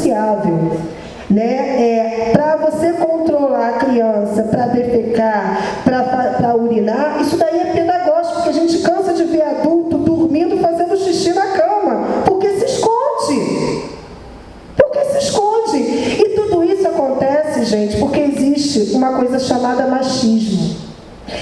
sociável, né? Para você controlar a criança, para defecar, para urinar, isso daí é pedagógico, porque a gente cansa de ver adulto dormindo, fazendo xixi na cama, porque se esconde. Porque se esconde. E tudo isso acontece, gente, porque existe uma coisa chamada machismo.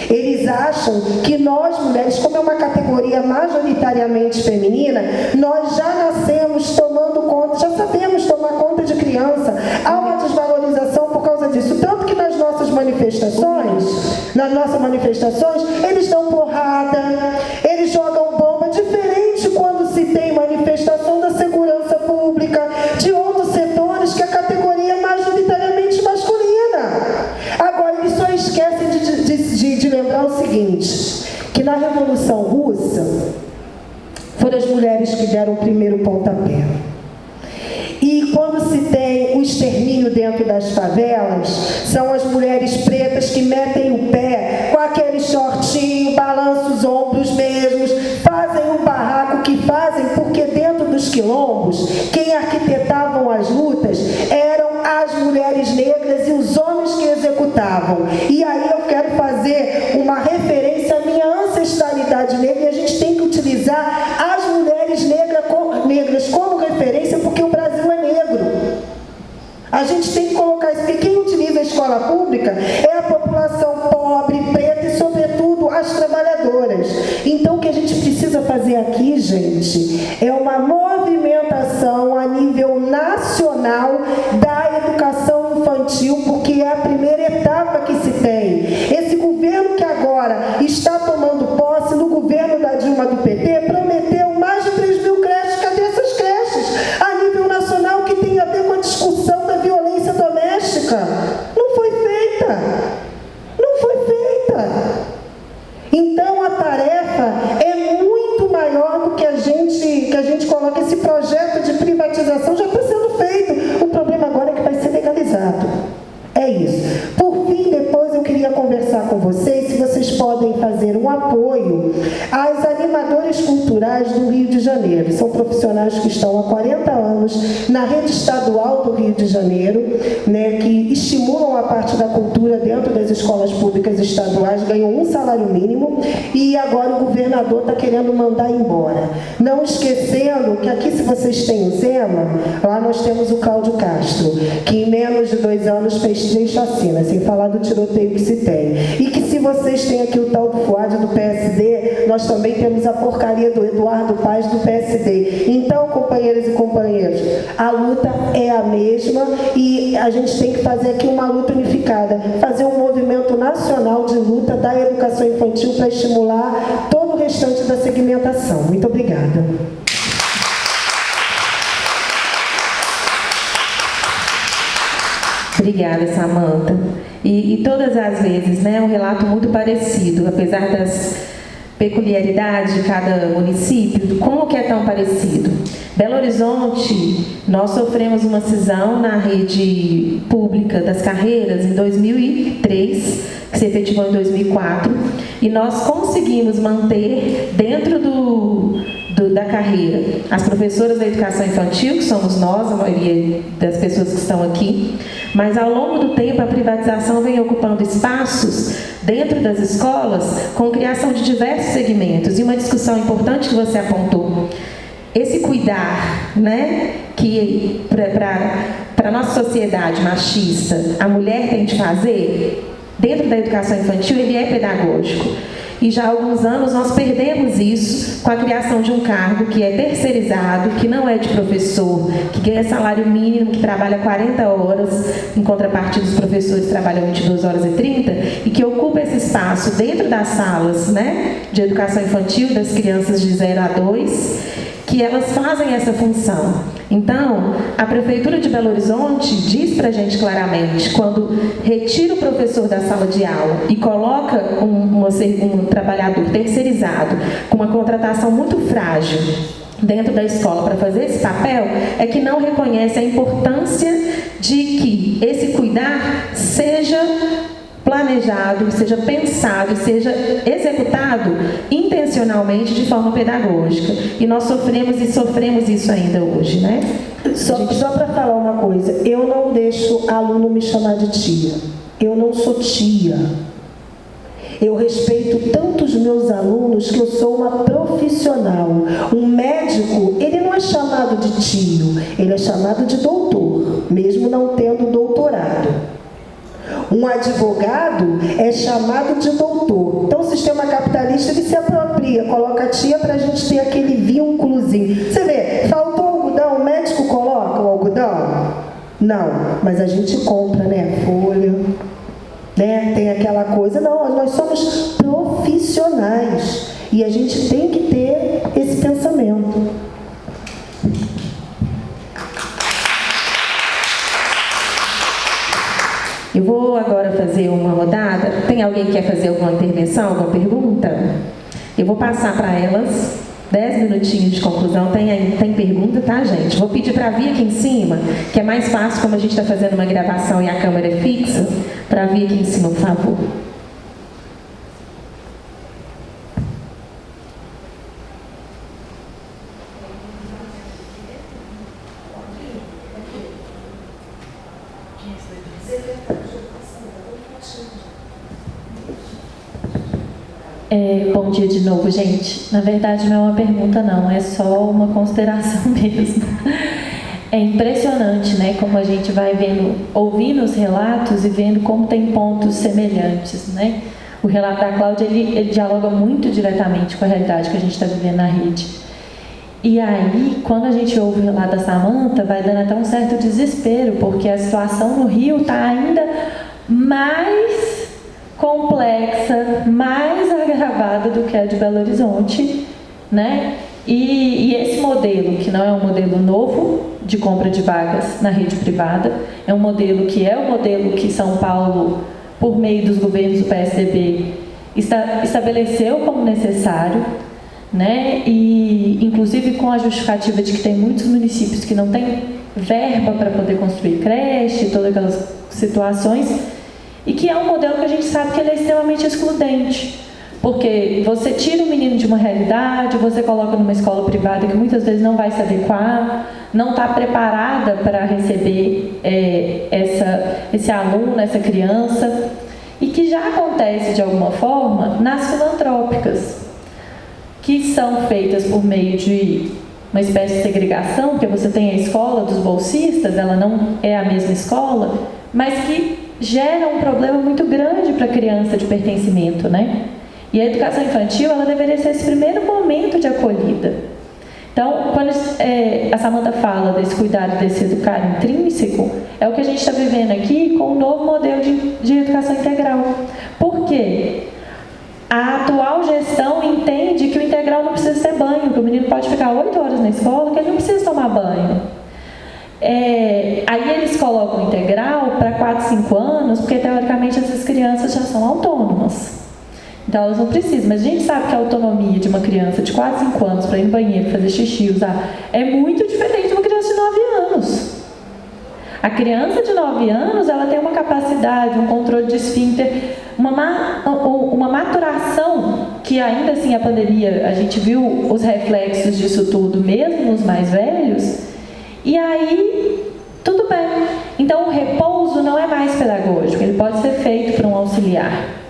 Eles acham que nós, mulheres, como é uma categoria majoritariamente feminina, nós já nascemos tomando conta, já sabemos tomar conta de criança. Há uma desvalorização por causa disso. Tanto que nas nossas manifestações, eles dão porrada, eles jogam bomba, diferente quando se tem manifestação da segurança pública, de outros setores que a categoria é majoritariamente masculina. Agora, eles só esquecem de lembrar o seguinte, que na Revolução Russa foram as mulheres que deram o primeiro pontapé. E quando se tem o extermínio dentro das favelas, são as mulheres pretas que metem o pé com aquele shortinho, balançam os ombros mesmos, fazem o barraco que fazem, porque dentro dos quilombos, quem arquitetavam as lutas eram as mulheres negras e os homens que executavam. E aí eu quero fazer uma referência à minha ancestralidade negra, e a gente tem que utilizar as mulheres negras como referência, porque o Brasil é negro. A gente tem que colocar isso, porque quem utiliza a escola pública é a população pobre, preta e, sobretudo, as trabalhadoras. Então, o que a gente precisa fazer aqui, gente, é uma movimentação a nível nacional da educação infantil, porque é a primeira etapa que se tem. Esse governo que agora está tomando posse, no governo da Dilma do PT, prometeu mais de 3.000 creches. Cadê essas creches? A nível nacional, que tem a ver com a discussão da violência doméstica. Não foi feita. Não foi feita. Então, a tarefa é muito maior do que a gente coloca. Esse projeto de privatização já está sendo feito. O problema agora é que vai ser legalizado. É isso. Por fim, depois eu queria conversar com vocês se vocês podem fazer um apoio às animadoras culturais do Rio de Janeiro. São profissionais que estão há 40 anos na rede estadual do Rio de Janeiro, né, que estimulam a parte da cultura dentro das escolas públicas estaduais, ganham um salário mínimo, e agora o governador está querendo mandar embora. Não esquecendo que aqui, se vocês têm o Zema, lá nós temos o Cláudio Castro, que em menos de 2 anos fez 3 chacinas, sem falar do tiroteio que se tem. E que, se vocês têm aqui o tal do Fuad do PSD, nós também temos a porcaria do Eduardo Paes do PSD. Então, companheiras e companheiros, a luta é a mesma, e a gente tem que fazer aqui uma luta unificada, fazer um movimento nacional de luta da educação infantil para estimular todo o restante da segmentação. Muito obrigada. Obrigada, Samanta. E todas as vezes, né, um relato muito parecido, apesar das peculiaridades de cada município. Como que é tão parecido? Belo Horizonte, nós sofremos uma cisão na rede pública das carreiras em 2003, que se efetivou em 2004, e nós conseguimos manter dentro da carreira as professoras da educação infantil, que somos nós, a maioria das pessoas que estão aqui, mas ao longo do tempo a privatização vem ocupando espaços dentro das escolas com criação de diversos segmentos. E uma discussão importante que você apontou, esse cuidar, né, que para a nossa sociedade machista a mulher tem de fazer, dentro da educação infantil, ele é pedagógico. E já há alguns anos nós perdemos isso com a criação de um cargo que é terceirizado, que não é de professor, que ganha salário mínimo, que trabalha 40 horas, em contrapartida dos professores trabalham 22 horas e 30, e que ocupa esse espaço dentro das salas, né, de educação infantil das crianças de 0 a 2, que elas fazem essa função. Então, a Prefeitura de Belo Horizonte diz para a gente claramente, quando retira o professor da sala de aula e coloca um trabalhador terceirizado, com uma contratação muito frágil dentro da escola para fazer esse papel, é que não reconhece a importância de que esse cuidar seja planejado, seja pensado, seja executado intencionalmente de forma pedagógica. E nós sofremos isso ainda hoje, né? Só para falar uma coisa, eu não deixo aluno me chamar de tia. Eu não sou tia. Eu respeito tanto os meus alunos que eu sou uma profissional. Um médico, ele não é chamado de tio, ele é chamado de doutor, mesmo não tendo doutorado. Um advogado é chamado de doutor. Então o sistema capitalista, ele se apropria, coloca a tia para a gente ter aquele vínculozinho. Você vê, faltou algodão, o médico coloca o algodão? Não, mas a gente compra, né, folha, né? Tem aquela coisa. Não, nós somos profissionais e a gente tem que ter esse pensamento. Eu vou agora fazer uma rodada. Tem alguém que quer fazer alguma intervenção, alguma pergunta? Eu vou passar para elas 10 minutinhos de conclusão. Tem pergunta, tá, gente? Vou pedir para vir aqui em cima, que é mais fácil, como a gente está fazendo uma gravação e a câmera é fixa, para vir aqui em cima, por favor. Bom dia de novo, gente. Na verdade, não é uma pergunta, não. É só uma consideração mesmo. É impressionante, né? Como a gente vai vendo, ouvindo os relatos e vendo como tem pontos semelhantes, né? O relato da Cláudia, ele dialoga muito diretamente com a realidade que a gente está vivendo na rede. E aí, quando a gente ouve o relato da Samantha, vai dando até um certo desespero, porque a situação no Rio está ainda mais complexa, mais agravada do que a de Belo Horizonte, né? E esse modelo, que não é um modelo novo de compra de vagas na rede privada, é um modelo que São Paulo, por meio dos governos do PSDB, estabeleceu como necessário, né? E inclusive com a justificativa de que tem muitos municípios que não têm verba para poder construir creche, todas aquelas situações. E que é um modelo que a gente sabe que ele é extremamente excludente, porque você tira o menino de uma realidade, você coloca numa escola privada que muitas vezes não vai se adequar, não está preparada para receber esse aluno, essa criança, e que já acontece de alguma forma nas filantrópicas, que são feitas por meio de uma espécie de segregação, porque você tem a escola dos bolsistas, ela não é a mesma escola, mas que gera um problema muito grande para a criança de pertencimento, né? E a educação infantil, ela deveria ser esse primeiro momento de acolhida. Então, quando a Samantha fala desse cuidado, desse educar intrínseco, é o que a gente está vivendo aqui com o novo modelo de educação integral. Por quê? A atual gestão entende que o integral não precisa ser banho, que o menino pode ficar 8 horas na escola, que ele não precisa tomar banho. Aí eles colocam integral para 4, 5 anos, porque teoricamente essas crianças já são autônomas. Então elas não precisam, mas a gente sabe que a autonomia de uma criança de 4, 5 anos para ir no banheiro, fazer xixi, usar, é muito diferente de uma criança de 9 anos. A criança de 9 anos, ela tem uma capacidade, um controle de esfíncter, uma maturação que ainda assim a pandemia, a gente viu os reflexos disso tudo, mesmo nos mais velhos. E aí, tudo bem. Então, o repouso não é mais pedagógico, ele pode ser feito por um auxiliar.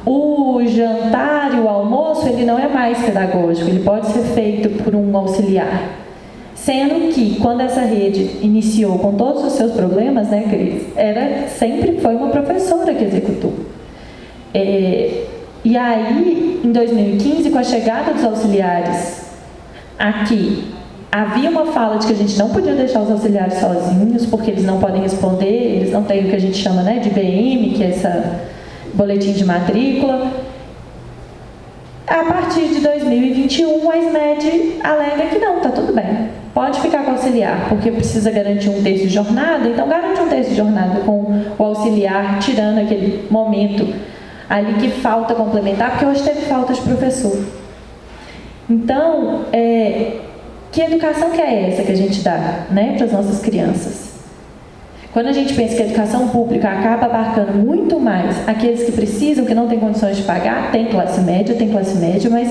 O jantar e o almoço, ele não é mais pedagógico, ele pode ser feito por um auxiliar. Sendo que, quando essa rede iniciou com todos os seus problemas, né, Cris, sempre foi uma professora que executou. E aí, em 2015, com a chegada dos auxiliares aqui, havia uma fala de que a gente não podia deixar os auxiliares sozinhos, porque eles não podem responder, eles não têm o que a gente chama, né, de BM, que é esse boletim de matrícula. A partir de 2021, a SMED alega que não, está tudo bem, pode ficar com o auxiliar, porque precisa garantir 1/3 de jornada, então garante 1/3 de jornada com o auxiliar, tirando aquele momento ali que falta complementar, porque hoje teve falta de professor. Então, que educação que é essa que a gente dá, né, para as nossas crianças? Quando a gente pensa que a educação pública acaba abarcando muito mais aqueles que precisam, que não têm condições de pagar, tem classe média, mas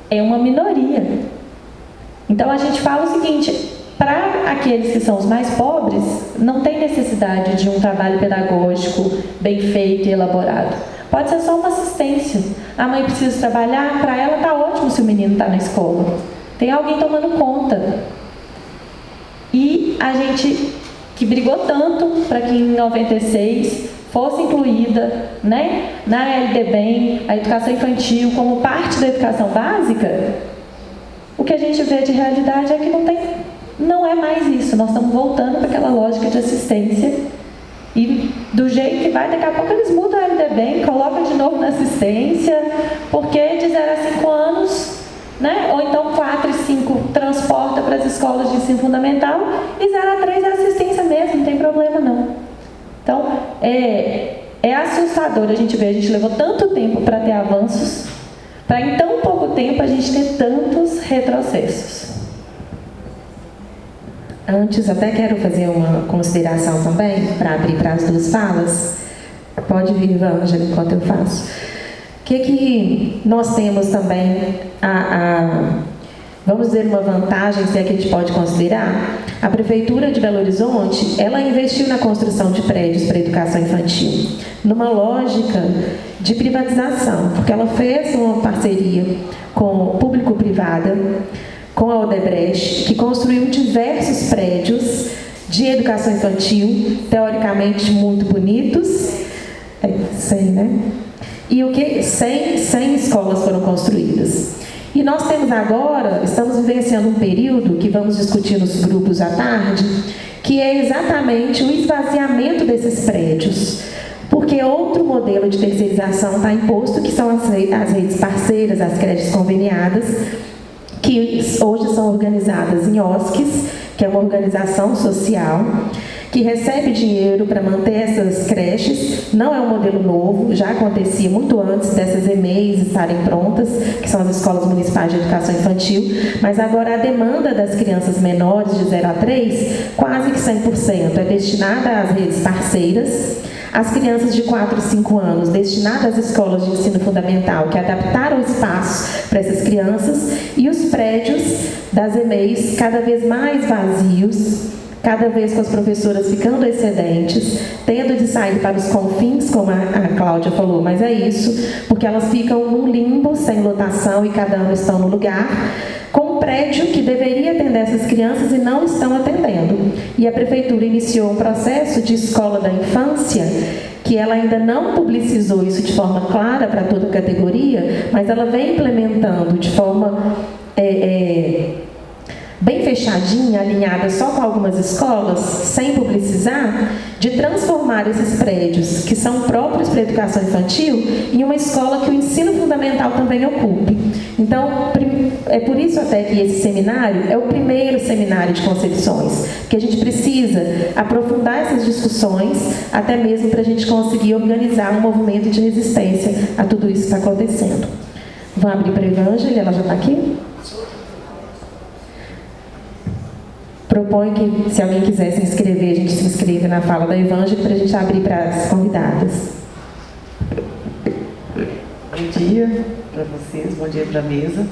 é uma minoria. Então a gente fala o seguinte, para aqueles que são os mais pobres, não tem necessidade de um trabalho pedagógico bem feito e elaborado. Pode ser só uma assistência. A mãe precisa trabalhar, para ela está ótimo se o menino está na escola. Tem alguém tomando conta. E a gente que brigou tanto para que em 96 fosse incluída, né, na LDBEM, a educação infantil como parte da educação básica, o que a gente vê de realidade é que não é mais isso. Nós estamos voltando para aquela lógica de assistência e do jeito que vai, daqui a pouco eles mudam a LDBEM, colocam de novo na assistência, porque de 0 a 5 anos, né? Ou então 4 e 5 transporta para as escolas de ensino fundamental e 0 a 3 é assistência mesmo, não tem problema não. Então, é assustador a gente levou tanto tempo para ter avanços, para em tão pouco tempo a gente ter tantos retrocessos. Antes, até quero fazer uma consideração também, para abrir para as duas falas. Pode vir, Ângela, enquanto eu faço. O que nós temos também, vamos dizer, uma vantagem, se é que a gente pode considerar? A Prefeitura de Belo Horizonte, ela investiu na construção de prédios para a educação infantil, numa lógica de privatização, porque ela fez uma parceria com público-privada, com a Odebrecht, que construiu diversos prédios de educação infantil, teoricamente muito bonitos, 100, né? E 100 escolas foram construídas. E nós temos agora, estamos vivenciando um período que vamos discutir nos grupos à tarde, que é exatamente o esvaziamento desses prédios. Porque outro modelo de terceirização está imposto, que são as redes parceiras, as creches conveniadas, que hoje são organizadas em OSCs, que é uma organização social, que recebe dinheiro para manter essas creches. Não é um modelo novo, já acontecia muito antes dessas EMEIs estarem prontas, que são as Escolas Municipais de Educação Infantil, mas agora a demanda das crianças menores de 0 a 3, quase que 100%, é destinada às redes parceiras. As crianças de 4 e 5 anos, destinadas às escolas de ensino fundamental, que adaptaram o espaço para essas crianças, e os prédios das EMEIs cada vez mais vazios, cada vez com as professoras ficando excedentes, tendo de sair para os confins, como a Cláudia falou, mas é isso, porque elas ficam num limbo, sem lotação, e cada ano estão no lugar, com um prédio que deveria atender essas crianças e não estão atendendo. E a Prefeitura iniciou um processo de escola da infância, que ela ainda não publicizou isso de forma clara para toda a categoria, mas ela vem implementando de forma bem fechadinha, alinhada só com algumas escolas, sem publicizar, de transformar esses prédios, que são próprios para a educação infantil, em uma escola que o ensino fundamental também ocupe. Então, é por isso até que esse seminário é o primeiro seminário de concepções, que a gente precisa aprofundar essas discussões, até mesmo para a gente conseguir organizar um movimento de resistência a tudo isso que está acontecendo. Vamos abrir para a Evangelho, ela já está aqui? Proponho que, se alguém quiser se inscrever, a gente se inscreva na fala da Evangelho para a gente abrir para as convidadas. Bom dia para vocês, bom dia para a mesa.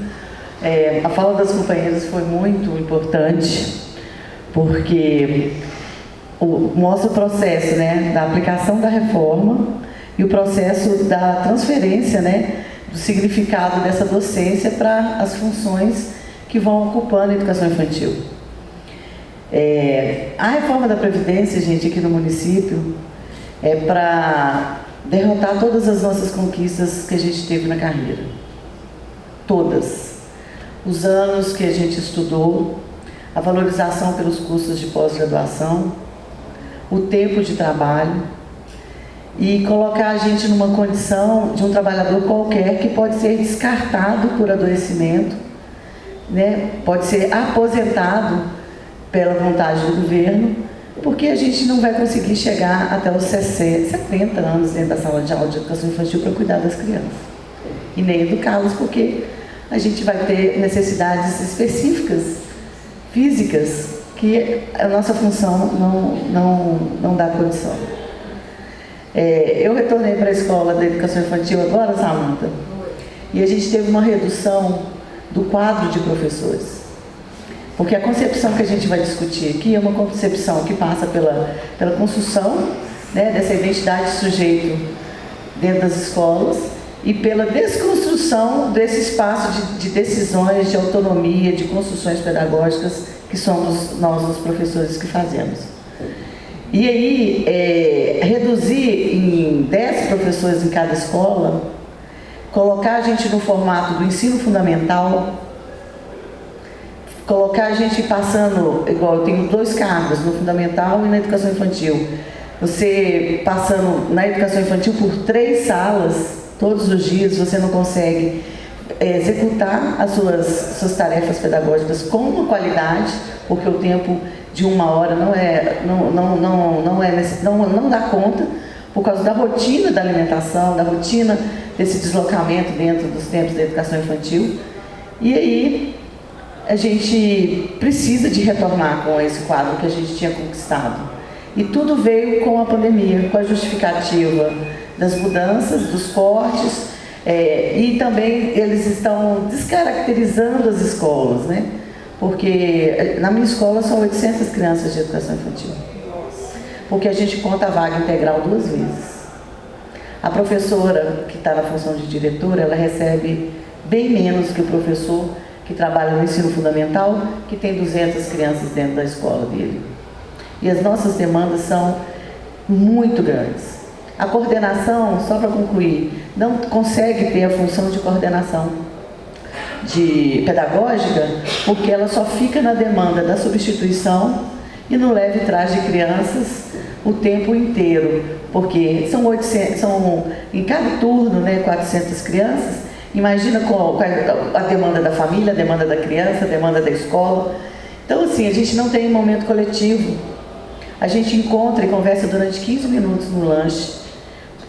A fala das companheiras foi muito importante, porque mostra o processo, né, da aplicação da reforma e o processo da transferência, né, do significado dessa docência para as funções que vão ocupando a educação infantil. A reforma da Previdência, gente, aqui no município, é para derrotar todas as nossas conquistas que a gente teve na carreira. Todas. Os anos que a gente estudou, a valorização pelos cursos de pós-graduação, o tempo de trabalho, e colocar a gente numa condição de um trabalhador qualquer que pode ser descartado por adoecimento, né? Pode ser aposentado pela vontade do governo, porque a gente não vai conseguir chegar até os 70 anos dentro da sala de aula de educação infantil para cuidar das crianças. E nem educá-los, porque a gente vai ter necessidades específicas, físicas, que a nossa função não dá condição. Eu retornei para a escola da educação infantil agora, Samanta, e a gente teve uma redução do quadro de professores. Porque a concepção que a gente vai discutir aqui é uma concepção que passa pela construção, né, dessa identidade de sujeito dentro das escolas e pela desconstrução desse espaço de decisões, de autonomia, de construções pedagógicas que somos nós, os professores, que fazemos. E aí, reduzir em 10 professores em cada escola, colocar a gente no formato do ensino fundamental, colocar a gente passando, igual eu tenho 2 cargos, no fundamental e na educação infantil, você passando na educação infantil por 3 salas, todos os dias, você não consegue executar as suas tarefas pedagógicas com uma qualidade, porque o tempo de 1 hora não dá conta, por causa da rotina da alimentação, da rotina desse deslocamento dentro dos tempos da educação infantil. E aí, a gente precisa de retornar com esse quadro que a gente tinha conquistado. E tudo veio com a pandemia, com a justificativa das mudanças, dos cortes, e também eles estão descaracterizando as escolas, né? Porque na minha escola são 800 crianças de educação infantil. Porque a gente conta a vaga integral 2 vezes. A professora que está na função de diretora, ela recebe bem menos que o professor que trabalha no ensino fundamental, que tem 200 crianças dentro da escola dele. E as nossas demandas são muito grandes. A coordenação, só para concluir, não consegue ter a função de coordenação pedagógica, porque ela só fica na demanda da substituição e no leve e trás de crianças o tempo inteiro, porque são em cada turno, né, 400 crianças. Imagina qual a demanda da família, a demanda da criança, a demanda da escola. Então, assim, a gente não tem um momento coletivo. A gente encontra e conversa durante 15 minutos no lanche,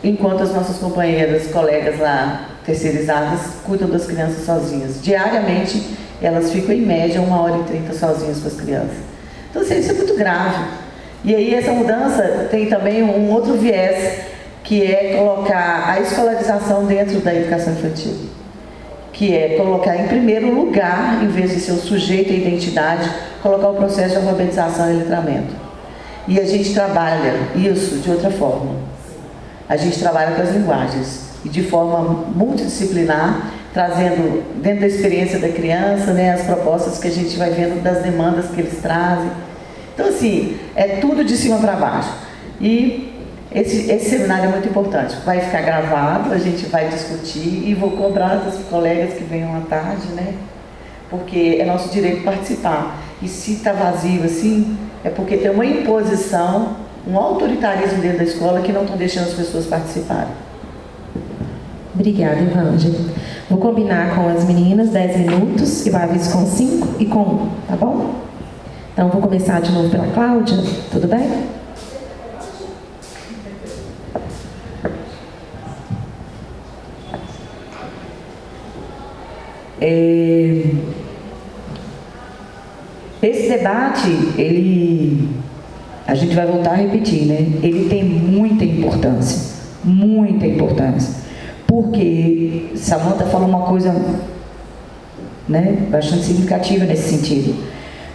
enquanto as nossas companheiras, colegas lá, terceirizadas, cuidam das crianças sozinhas. Diariamente, elas ficam, em média, 1h30 sozinhas com as crianças. Então, assim, isso é muito grave. E aí, essa mudança tem também um outro viés, que é colocar a escolarização dentro da educação infantil, que é colocar em primeiro lugar, em vez de ser o sujeito e a identidade, colocar o processo de alfabetização e letramento. E a gente trabalha isso de outra forma. A gente trabalha com as linguagens e de forma multidisciplinar, trazendo dentro da experiência da criança, né, as propostas que a gente vai vendo das demandas que eles trazem. Então, assim, é tudo de cima para baixo. E esse seminário é muito importante. Vai ficar gravado, a gente vai discutir e vou cobrar das colegas que venham à tarde, né? Porque é nosso direito participar. E se está vazio assim, é porque tem uma imposição, um autoritarismo dentro da escola que não estão deixando as pessoas participarem. Obrigada, Evângela. Vou combinar com as meninas 10 minutos, e o aviso com 5 e com 1, tá bom? Então, vou começar de novo pela Cláudia, tudo bem? Esse debate, a gente vai voltar a repetir, né? Ele tem muita importância, porque Samanta falou uma coisa, né, bastante significativa nesse sentido.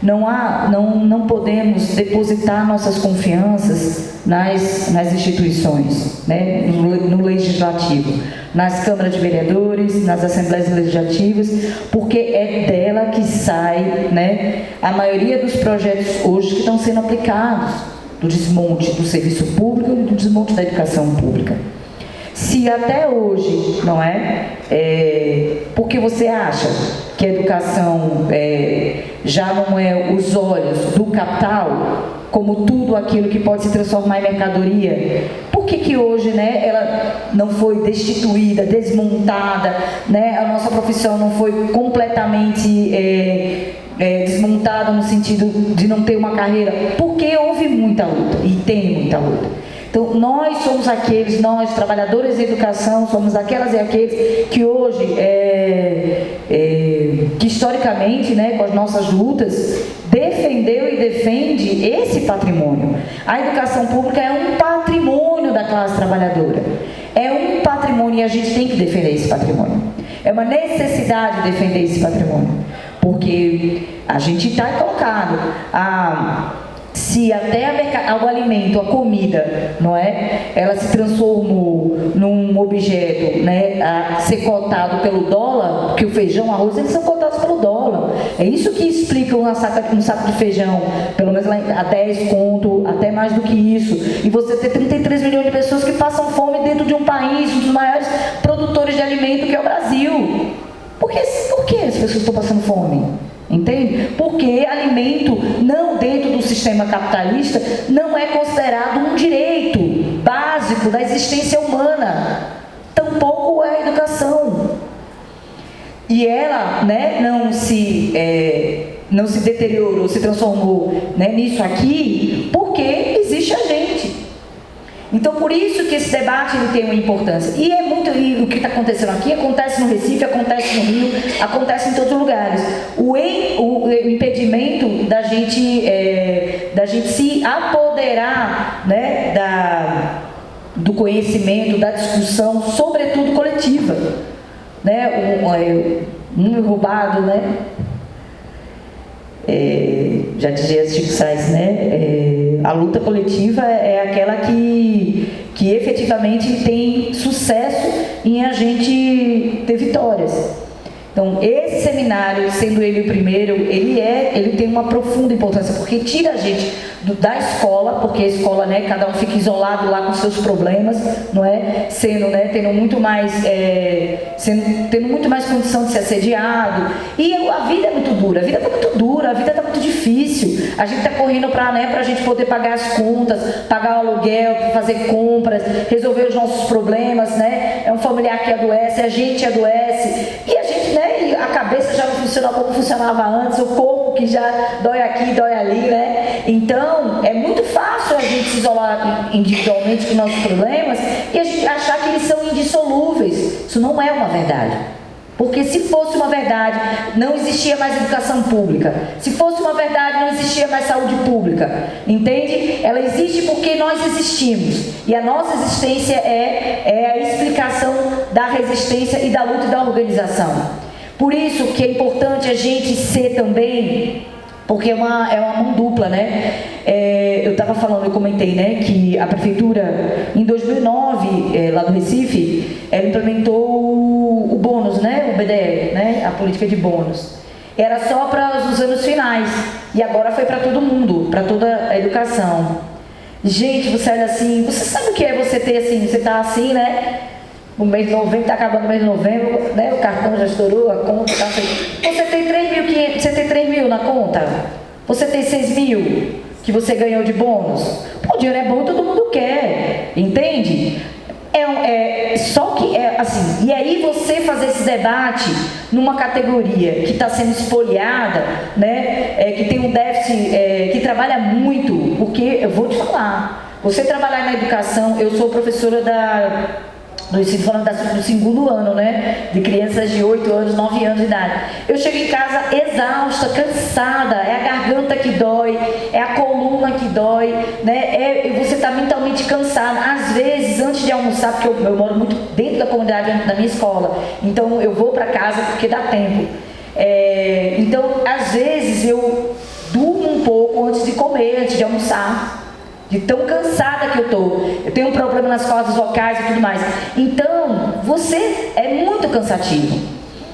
Não podemos depositar nossas confianças nas instituições, né, no legislativo, nas câmaras de vereadores, nas assembleias legislativas, porque é dela que sai, né, a maioria dos projetos hoje que estão sendo aplicados, do desmonte do serviço público e do desmonte da educação pública. Se até hoje, não é? Porque você acha que a educação já não é os olhos do capital, como tudo aquilo que pode se transformar em mercadoria? Por que hoje, né, ela não foi destituída, desmontada, né? A nossa profissão não foi completamente desmontada no sentido de não ter uma carreira? Porque houve muita luta, e tem muita luta. Então, nós somos aqueles, nós, trabalhadores da educação, somos aquelas e aqueles que hoje que historicamente, né, com as nossas lutas, defendeu e defende esse patrimônio. A educação pública é um patrimônio da classe trabalhadora. É um patrimônio e a gente tem que defender esse patrimônio. É uma necessidade defender esse patrimônio. Porque a gente está colocado se até o alimento, a comida, não é? Ela se transformou num objeto, né, a ser cotado pelo dólar, porque o feijão, o arroz, eles são cotados pelo dólar. É isso que explica um saco de feijão, pelo menos lá a 10 conto, até mais do que isso. E você ter 33 milhões de pessoas que passam fome dentro de um país, um dos maiores produtores de alimento, que é o Brasil. Por que as pessoas estão passando fome? Entende? Porque alimento, não dentro do sistema capitalista, não é considerado um direito básico da existência humana. Tampouco é a educação. E ela, né, não se deteriorou, se transformou, né, nisso aqui, porque existe a gente. Então, por isso que esse debate ele tem uma importância. E o que está acontecendo aqui acontece no Recife, acontece no Rio, acontece em todos os lugares. O impedimento da gente se apoderar, né, do conhecimento, da discussão, sobretudo coletiva. Né, roubado, né? Já dizia Chico Sainz, né? A luta coletiva é aquela que efetivamente tem sucesso em a gente ter vitórias. Então, esse seminário, sendo ele o primeiro, ele tem uma profunda importância, porque tira a gente da escola, porque a escola, né, cada um fica isolado lá com seus problemas, não é? Tendo muito mais condição de ser assediado. E a vida é muito dura, a vida está muito dura, a vida está muito difícil. A gente está correndo para a gente poder pagar as contas, pagar o aluguel, fazer compras, resolver os nossos problemas, né? É um familiar que adoece, a gente adoece, e a gente, né, a cabeça já não funciona como funcionava antes, o corpo que já dói aqui, dói ali, né? Então, é muito fácil a gente se isolar individualmente com nossos problemas e a gente achar que eles são indissolúveis. Isso não é uma verdade. Porque se fosse uma verdade, não existia mais educação pública. Se fosse uma verdade, não existia mais saúde pública. Entende? Ela existe porque nós existimos. E a nossa existência é a explicação da resistência e da luta e da organização. Por isso que é importante a gente ser também, porque é uma mão dupla, né? Eu comentei, né, que a prefeitura, em 2009, lá do Recife, ela implementou o bônus, né, o BDE, né, a política de bônus. Era só para os anos finais, e agora foi para todo mundo, para toda a educação. Gente, você olha assim, você sabe o que é você ter assim, você tá assim, né? O mês de novembro, está acabando o mês de novembro, né? O cartão já estourou, a conta está assim. Você tem 3 mil na conta? Você tem 6 mil que você ganhou de bônus? Pô, o dinheiro é bom, todo mundo quer, entende? Só que assim, e aí você fazer esse debate numa categoria que está sendo espoliada, né? Que tem um déficit, que trabalha muito, porque eu vou te falar, você trabalhar na educação, eu sou professora do ensino, falando do segundo ano, né? De crianças de 8 anos, 9 anos de idade. Eu chego em casa exausta, cansada, é a garganta que dói, é a coluna que dói, né? Você está mentalmente cansada. Às vezes, antes de almoçar, porque eu moro muito dentro da comunidade da minha escola, então eu vou para casa porque dá tempo. Então, às vezes, eu durmo um pouco antes de comer, antes de almoçar. De tão cansada que eu tenho um problema nas cordas vocais e tudo mais. Então, você é muito cansativo.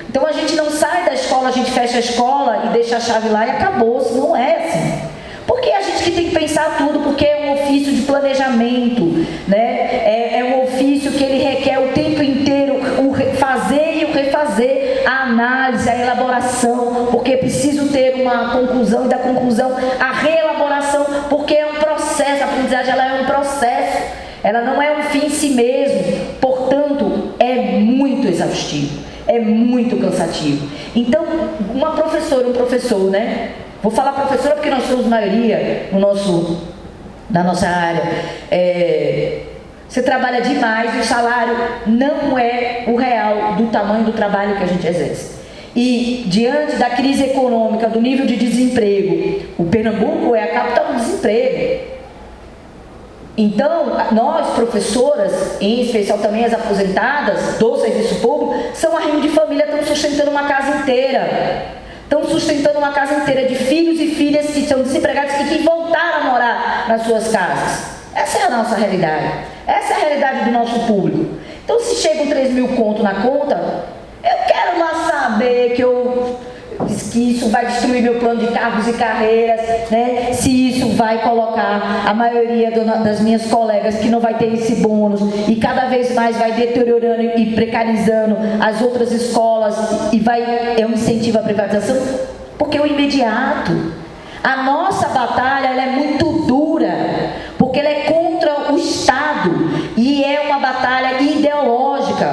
Então, a gente não sai da escola, a gente fecha a escola e deixa a chave lá e acabou. Isso não é assim. Porque a gente que tem que pensar tudo, porque é um ofício de planejamento, né? É um ofício que ele requer o tempo inteiro o fazer e o refazer, a análise, a elaboração, porque é preciso ter uma conclusão e da conclusão a reelaboração, porque é um processo, a aprendizagem ela é um processo, ela não é um fim em si mesmo, portanto, é muito exaustivo, é muito cansativo. Então, uma professora, um professor, né? Vou falar professora porque nós somos maioria na nossa área. Você trabalha demais e o salário não é o real do tamanho do trabalho que a gente exerce. E diante da crise econômica, do nível de desemprego, o Pernambuco é a capital do desemprego. Então, nós, professoras, em especial também as aposentadas do serviço público, são arrimo de família, estão sustentando uma casa inteira. Estão sustentando uma casa inteira de filhos e filhas que são desempregados e que voltaram a morar nas suas casas. Essa é a nossa realidade. Essa é a realidade do nosso público. Então, se chegam 3 mil conto na conta, eu quero lá saber que isso vai destruir meu plano de cargos e carreiras, né? Se isso vai colocar a maioria das minhas colegas que não vai ter esse bônus e cada vez mais vai deteriorando e precarizando as outras escolas e é um incentivo à privatização, porque é o imediato. A nossa batalha ela é muito dura, porque ela é contra o Estado e é uma batalha ideológica,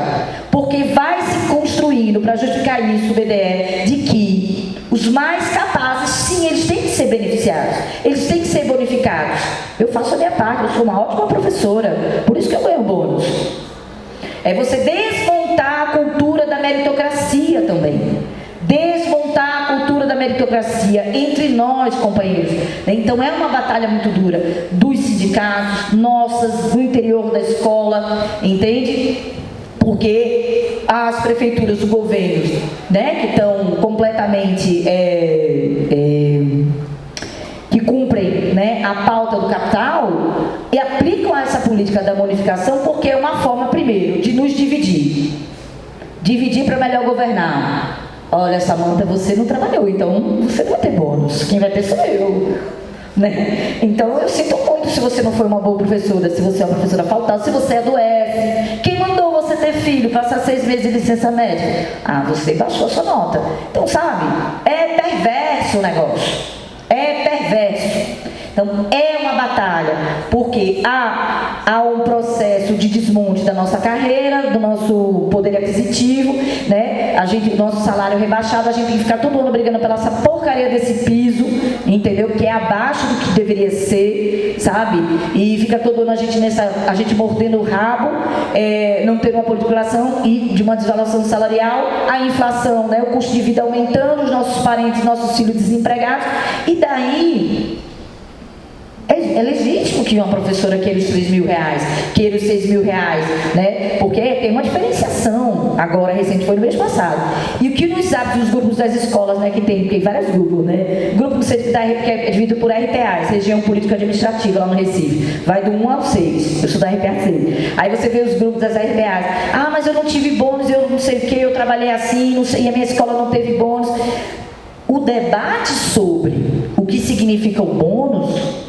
porque vai se construindo, para justificar isso, o BDE, de que os mais capazes, sim, eles têm que ser beneficiados, eles têm que ser bonificados. Eu faço a minha parte, eu sou uma ótima professora, por isso que eu ganho bônus. É você desmontar a cultura da meritocracia também. Desmontar a cultura da meritocracia entre nós, companheiros. Então é uma batalha muito dura dos sindicatos, nossas, do interior da escola, entende? Porque as prefeituras, os governos, né, que estão completamente que cumprem, né, a pauta do capital e aplicam essa política da bonificação porque é uma forma, primeiro, de nos dividir para melhor governar. Olha, Samanta, você não trabalhou, então você não vai ter bônus. Quem vai ter sou eu. Né? Então eu sinto muito se você não foi uma boa professora, se você é uma professora faltada, se você adoece. Quem mandou você ter filho, passar 6 meses de licença médica? Ah, você baixou a sua nota. Então, sabe, é perverso o negócio. É perverso. Então, é uma batalha, porque há um processo de desmonte da nossa carreira, do nosso poder aquisitivo, né? O nosso salário rebaixado, a gente tem que ficar todo ano brigando pela essa porcaria desse piso, entendeu? Que é abaixo do que deveria ser, sabe? E fica todo ano a gente mordendo o rabo, não tendo uma politização e de uma desvalorização salarial, a inflação, né? O custo de vida aumentando, os nossos parentes, nossos filhos desempregados, e daí é legítimo que uma professora queira os 3 mil reais, queira os 6 mil reais, né? Porque tem uma diferenciação, agora recente, foi no mês passado. E o que nos abre dos grupos das escolas, né? Que tem vários grupos, né? Grupo que é dividido por RPAs, Região Política Administrativa, lá no Recife. Vai do 1 ao 6, eu sou da RPA 6. Aí você vê os grupos das RPAs. Ah, mas eu não tive bônus, eu não sei o que, eu trabalhei assim, não sei, e a minha escola não teve bônus. O debate sobre o que significa o bônus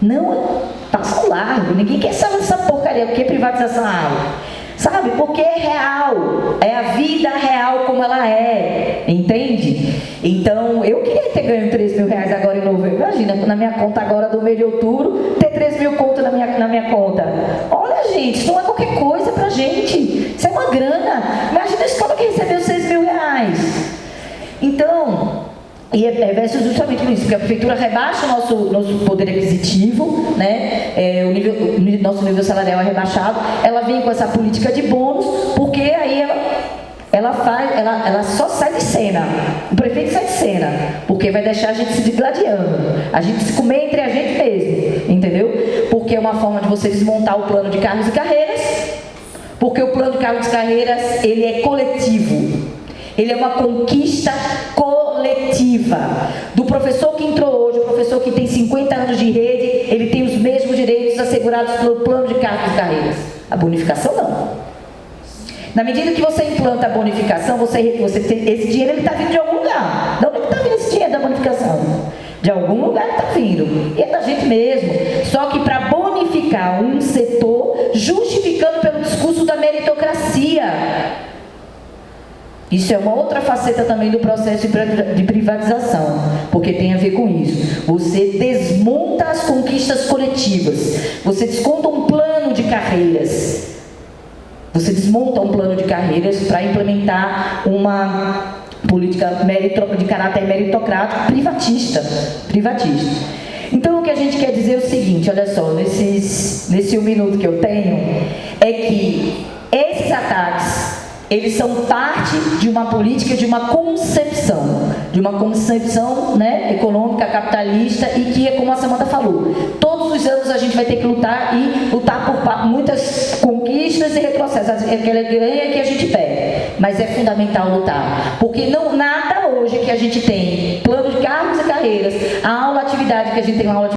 não passa largo, ninguém quer saber dessa porcaria, porque privatização sabe? Porque é real, é a vida real como ela é, entende? Então, eu queria ter ganho 3 mil reais agora em novembro, imagina, na minha conta agora do mês de outubro, ter 3 mil conto na minha conta. Olha, gente, isso não é qualquer coisa pra gente, isso é uma grana. Imagina a escola que recebeu 6 mil reais. Então, e é justamente por isso, porque a prefeitura rebaixa o nosso poder aquisitivo, né? O nosso nível salarial é rebaixado, ela vem com essa política de bônus, porque aí ela só sai de cena, o prefeito sai de cena, porque vai deixar a gente se digladiando, a gente se comer entre a gente mesmo, entendeu? Porque é uma forma de você desmontar o plano de cargos e carreiras, porque o plano de cargos e carreiras, ele é coletivo. Ele é uma conquista coletiva. Do professor que entrou hoje, o professor que tem 50 anos de rede, ele tem os mesmos direitos assegurados pelo plano de cargos e carreiras. A bonificação não. Na medida que você implanta a bonificação, você tem, esse dinheiro ele está vindo de algum lugar. De onde está vindo esse dinheiro da bonificação? De algum lugar ele está vindo. E é da gente mesmo. Só que para bonificar um setor, justificando pelo discurso da meritocracia. Isso é uma outra faceta também do processo de privatização, porque tem a ver com isso. Você desmonta as conquistas coletivas, você desconta um plano de carreiras, você desmonta um plano de carreiras para implementar uma política de caráter meritocrático privatista. Então, o que a gente quer dizer é o seguinte, olha só, nesse 1 minuto que eu tenho, é que esses ataques, eles são parte de uma política, de uma concepção, né, econômica, capitalista, e que é como a Samanta falou, todos os anos a gente vai ter que lutar por muitas conquistas e retrocessos, aquela ganha que a gente perde, mas é fundamental lutar, porque nada hoje que a gente tem, plano de cargos e carreiras, a atividade que a gente tem, uma aula